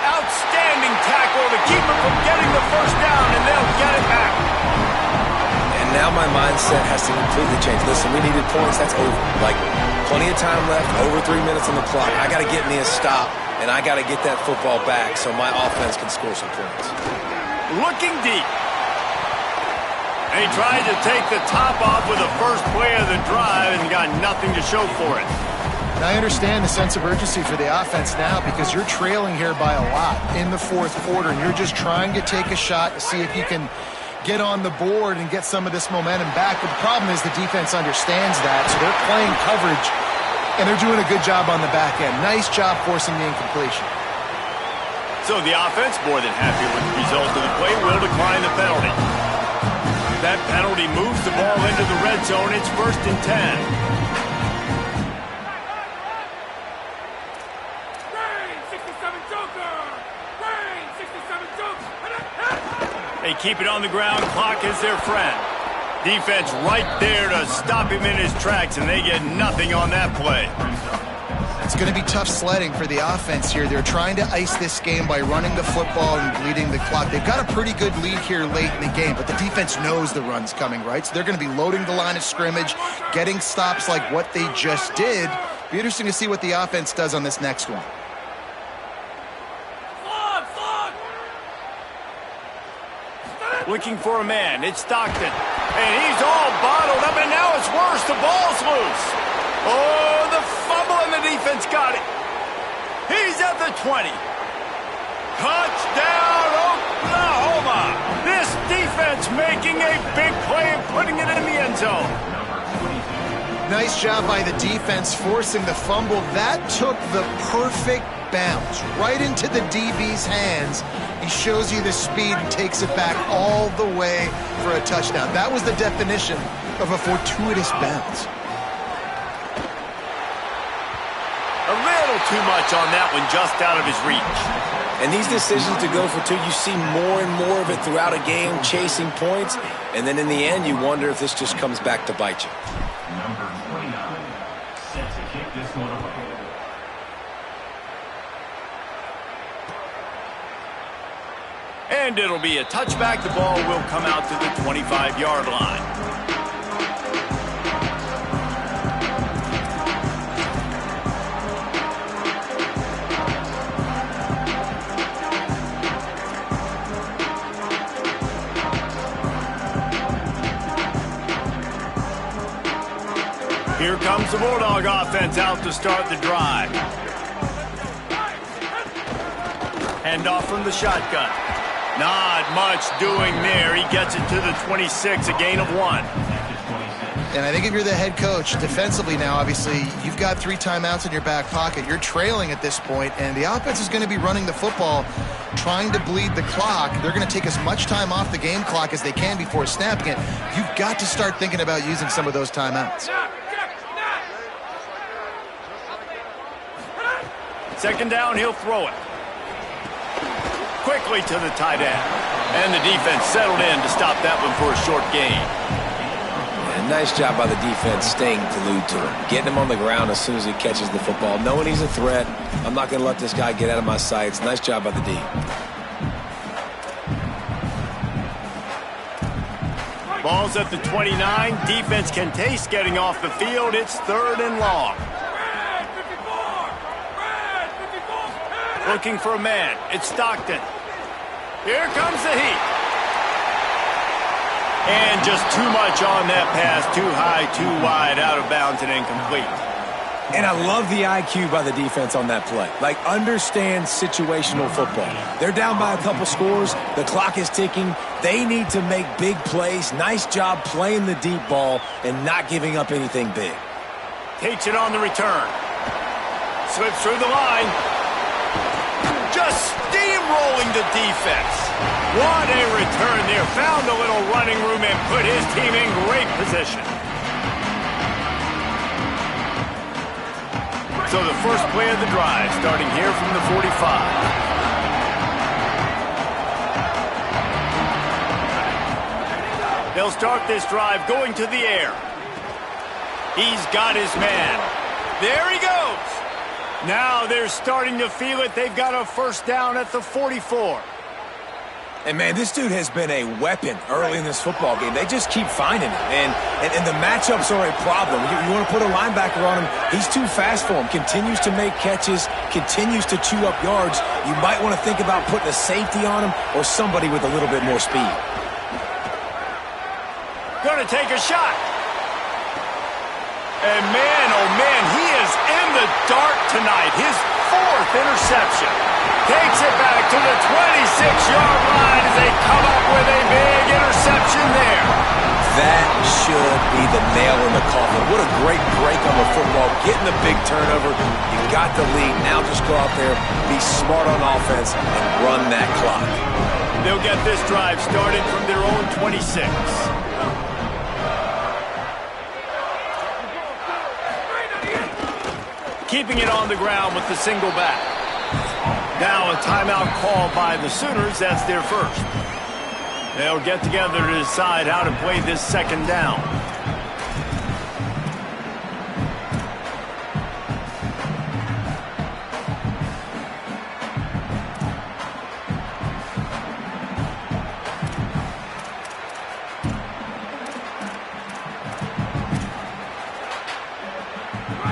Outstanding tackle to keep him from getting the first down, and they'll get it back. And now my mindset has to completely change. Listen, we needed points. That's over. Like, plenty of time left, over 3 minutes on the clock. I got to get me a stop, and I got to get that football back so my offense can score some points. Looking deep. And he tried to take the top off with the first play of the drive and got nothing to show for it. And I understand the sense of urgency for the offense now because you're trailing here by a lot in the fourth quarter, and you're just trying to take a shot to see if you can get on the board and get some of this momentum back. But the problem is the defense understands that, so they're playing coverage, and they're doing a good job on the back end. Nice job forcing the incompletion. So the offense, more than happy with the result of the play, will decline the penalty. That penalty moves the ball into the red zone. It's 1st and 10. They keep it on the ground. Clock is their friend. Defense right there to stop him in his tracks, and they get nothing on that play. It's going to be tough sledding for the offense here. They're trying to ice this game by running the football and bleeding the clock. They've got a pretty good lead here late in the game, but the defense knows the run's coming, right? So they're going to be loading the line of scrimmage, getting stops like what they just did. Be interesting to see what the offense does on this next one. Looking for a man. It's Stockton. And he's all bottled up, and now it's worse. The ball's loose. Oh, the fumble, and the defense got it. He's at the 20. Touchdown, Oklahoma. This defense making a big play and putting it in the end zone. Nice job by the defense forcing the fumble. That took the perfect bounce right into the DB's hands. He shows you the speed and takes it back all the way for a touchdown. That was the definition of a fortuitous bounce. A little too much on that one, just out of his reach. And these decisions to go for two, you see more and more of it throughout a game, chasing points, and then in the end, you wonder if this just comes back to bite you. Number 29, set to kick this one away. And it'll be a touchback. The ball will come out to the 25-yard line. Here comes the Bulldog offense out to start the drive. Handoff from the shotgun. Not much doing there. He gets it to the 26, a gain of 1. And I think if you're the head coach, defensively now, obviously, you've got 3 timeouts in your back pocket. You're trailing at this point, and the offense is going to be running the football, trying to bleed the clock. They're going to take as much time off the game clock as they can before snapping it. You've got to start thinking about using some of those timeouts. Second down, he'll throw it. Quickly to the tight end. And the defense settled in to stop that one for a short gain. And nice job by the defense staying glued to him. Getting him on the ground as soon as he catches the football. Knowing he's a threat. I'm not going to let this guy get out of my sights. Nice job by the D. Ball's at the 29. Defense can taste getting off the field. It's 3rd and long. Looking for a man. It's Stockton. Here comes the heat. And just too much on that pass. Too high, too wide, out of bounds, and incomplete. And I love the IQ by the defense on that play. Like, understand situational football. They're down by a couple scores. The clock is ticking. They need to make big plays. Nice job playing the deep ball and not giving up anything big. Takes it on the return. Slips through the line. Just steamrolling the defense. What a return there. Found a little running room and put his team in great position. So the first play of the drive, starting here from the 45. They'll start this drive going to the air. He's got his man. There he goes. Now they're starting to feel it. They've got a first down at the 44. And, man, this dude has been a weapon early in this football game. They just keep finding it. And the matchups are a problem. You want to put a linebacker on him, he's too fast for him. Continues to make catches, continues to chew up yards. You might want to think about putting a safety on him or somebody with a little bit more speed. Going to take a shot. And, man, oh, man, he is in the dark tonight. His fourth interception. Takes it back to the 26-yard line as they come up with a big interception there. That should be the nail in the coffin. What a great break on the football. Getting the big turnover. You got the lead. Now just go out there, be smart on offense, and run that clock. They'll get this drive started from their own 26. Keeping it on the ground with the single back. Now a timeout called by the Sooners. That's their first. They'll get together to decide how to play this second down.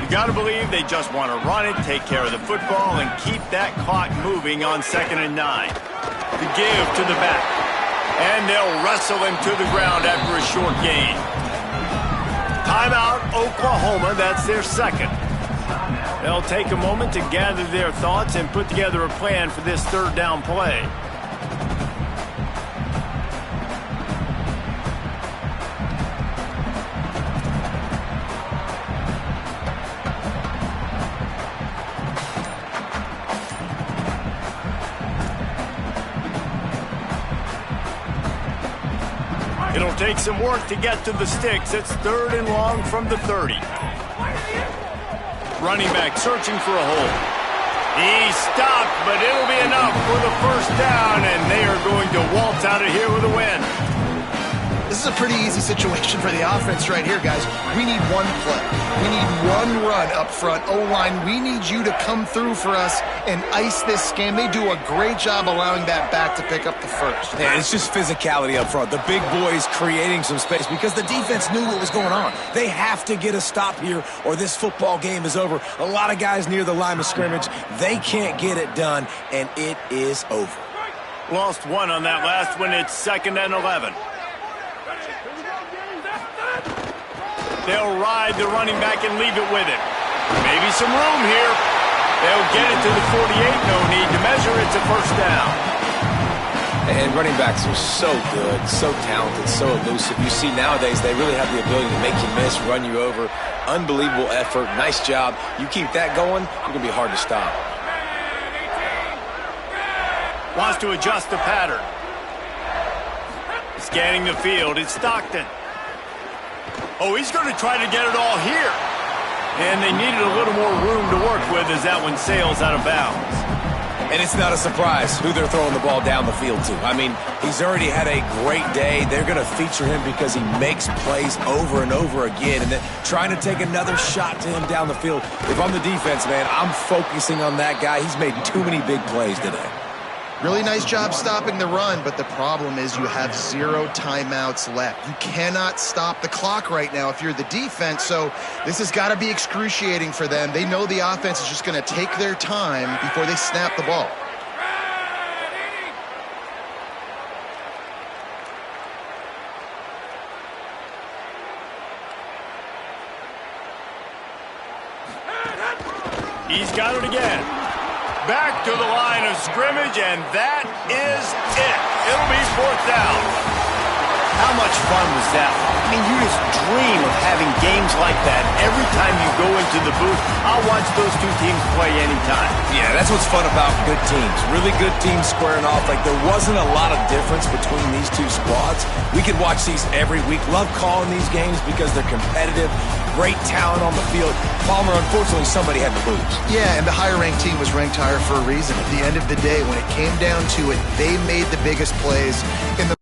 You got to believe they just want to run it, take care of the football, and keep that clock moving on 2nd and 9. The give to the back. And they'll wrestle him to the ground after a short gain. Timeout, Oklahoma. That's their second. They'll take a moment to gather their thoughts and put together a plan for this third down play. It'll take some work to get to the sticks. It's 3rd and long from the 30. Running back searching for a hole. He stopped, but it'll be enough for the first down, and they are going to waltz out of here with a win. This is a pretty easy situation for the offense right here, guys. We need one play. We need one run up front. O-line, we need you to come through for us and ice this game. They do a great job allowing that back to pick up the first. Yeah, it's just physicality up front. The big boys creating some space because the defense knew what was going on. They have to get a stop here or this football game is over. A lot of guys near the line of scrimmage. They can't get it done, and it is over. Lost one on that last one. It's 2nd and 11. They'll ride the running back and leave it with it. Maybe some room here. They'll get it to the 48. No need to measure. It's a first down. And running backs are so good, so talented, so elusive. You see nowadays they really have the ability to make you miss, run you over. Unbelievable effort. Nice job. You keep that going, you're going to be hard to stop. Wants to adjust the pattern. Scanning the field. It's Stockton. Oh, he's going to try to get it all here. And they needed a little more room to work with as that one sails out of bounds. And it's not a surprise who they're throwing the ball down the field to. I mean, he's already had a great day. They're going to feature him because he makes plays over and over again. And then trying to take another shot to him down the field. If I'm the defense, man, I'm focusing on that guy. He's made too many big plays today. Really nice job stopping the run, but the problem is you have 0 timeouts left. You cannot stop the clock right now if you're the defense, so this has got to be excruciating for them. They know the offense is just going to take their time before they snap the ball. He's got it again. Back to the line of scrimmage, and that is it. It'll be 4th down. How much fun was that? I mean, you just dream of having games like that every time you go into the booth. I'll watch those two teams play anytime. Yeah, that's what's fun about good teams. Really good teams squaring off. Like, there wasn't a lot of difference between these two squads. We could watch these every week. Love calling these games because they're competitive. Great talent on the field. Palmer, unfortunately, somebody had to lose. Yeah, and the higher-ranked team was ranked higher for a reason. At the end of the day, when it came down to it, they made the biggest plays in the